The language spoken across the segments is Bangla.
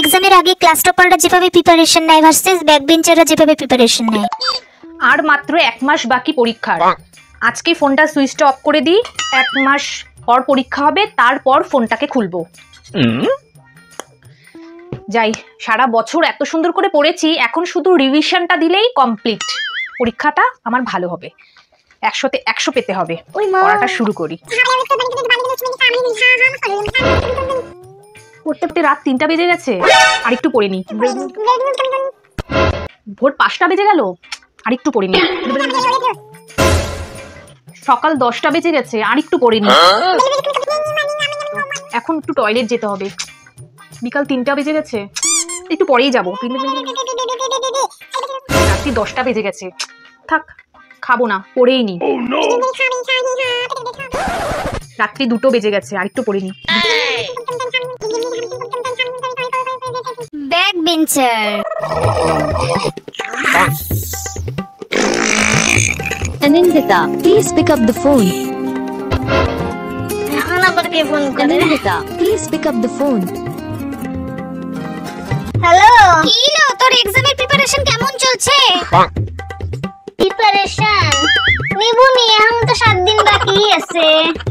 এক্সামের আগে ক্লাস টপাররা যেভাবে প্রিপারেশন নেয় ভার্সেস ব্যাক বেঞ্চাররা যেভাবে প্রিপারেশন নেয়। আর মাত্র 1 মাস বাকি পরীক্ষার। আজকে ফোনটা সুইচটা অফ করে দিই, 1 মাস পর পরীক্ষা হবে, তারপর ফোনটাকে খুলবো। যাই, সারা বছর এত সুন্দর করে পড়েছি, এখন শুধু রিভিশনটা দিলেই কমপ্লিট। পরীক্ষাটা আমার ভালো হবে, 100তে 100 পেতে হবে। পড়াটা শুরু করি। পড়তে পড়তে রাত 3টা বেজে গেছে, আর একটু পড়ে নি। ভোর 5টা বেজে গেল, আর একটু পড়ে নি। সকাল 10টা বেজে গেছে, আর একটু পড়ে নি। এখন একটু টয়লেট যেতে হবে। বিকাল 3টা বেজে গেছে, একটু পরেই যাবো। রাত্রি 10টা বেজে গেছে, থাক খাবো না, পড়েই নি। রাত্রি 2টো বেজে গেছে, আর একটু পড়ে নি। Back bencher. Anindita, please pick up the phone. Anindita, please pick up the phone. Hello, কি লো, তোর এক্সামের প্রিপারেশন কেমন চলছে? প্রিপারেশন নিবুনি, এখন তো 7 দিন বাকি আছে।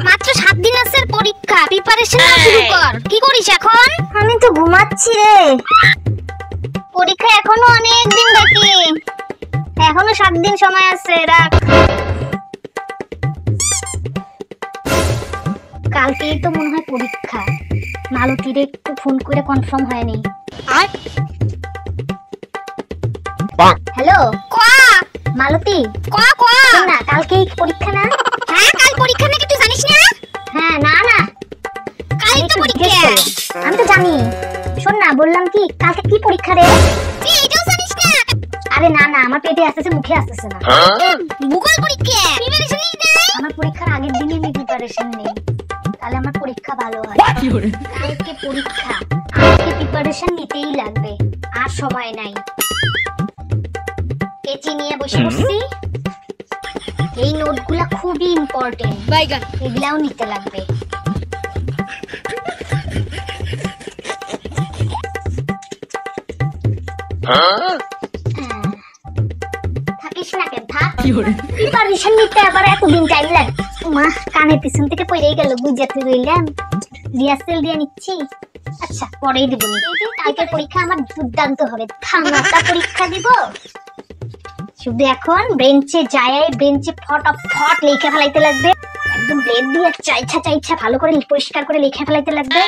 মাত্র 7 দিন আছে পরীক্ষা, প্রিপারেশন শুরু কর। কি করিস এখন? আমি তো ঘুমাচ্ছি রে। পরীক্ষা এখনো অনেক দিন বাকি, এখনো 7 দিন সময় আছে, রাখ। কালকেই তো মনে হয় পরীক্ষা। মালতীরে একটু ফোন করে কনফার্ম হয়নি। হ্যালো, কোয়া মালতী, কোয়া কোয়া না, কালকেই পরীক্ষা না? হ্যাঁ, কাল পরীক্ষা নাকি, তুই জানিস না? হ্যাঁ, না না, কালই তো পরীক্ষা। আমি তো জানি। শোন না, বললাম কি, কালকে কি পরীক্ষা রে? তুই এটাও জানিস না? আরে না না, আমার পেটে আসতেছে, মুখে আসতেছে না। ভূগোল পরীক্ষা, প্রিপারেশন নেই নাই? আমার পরীক্ষার আগের দিনে আমি প্রিপারেশন নেই, তাহলে আমার পরীক্ষা ভালো হয়। কালকে পরীক্ষা, আজকে প্রিপারেশন নিতেই লাগবে, আর সময় নাই। পেচি নিয়ে বসে পড়ছি। এই নোটগুলা খুবই ইম্পর্টেন্ট, এগুলাও নিতে লাগবে। থাকিস না কেন, থাক। প্রিপারেশন নিতে আবার এতদিন টাইম লাগে? মা, কানের পিছন থেকে পড়েই গেল, বুঝাতে রইলাম। রিহার্সেল দিয়ে নিচ্ছি। আচ্ছা, পরেই দিব। কালকের পরীক্ষা আমার দুর্দান্ত হবে, ধামাকা পরীক্ষা দিব। শুধু এখন বেঞ্চে যায়, বেঞ্চে ফটাফট লিখে ফেলাইতে লাগবে। একদম ব্লেড দিয়ে চাইছা ভালো করে পরিষ্কার করে লিখে ফেলাইতে লাগবে।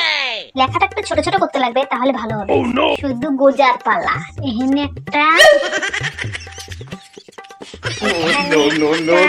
লেখাটা একটু ছোট ছোট করতে লাগবে, তাহলে ভালো হবে। শুধু গোজার পালা। এখানে একটা, no.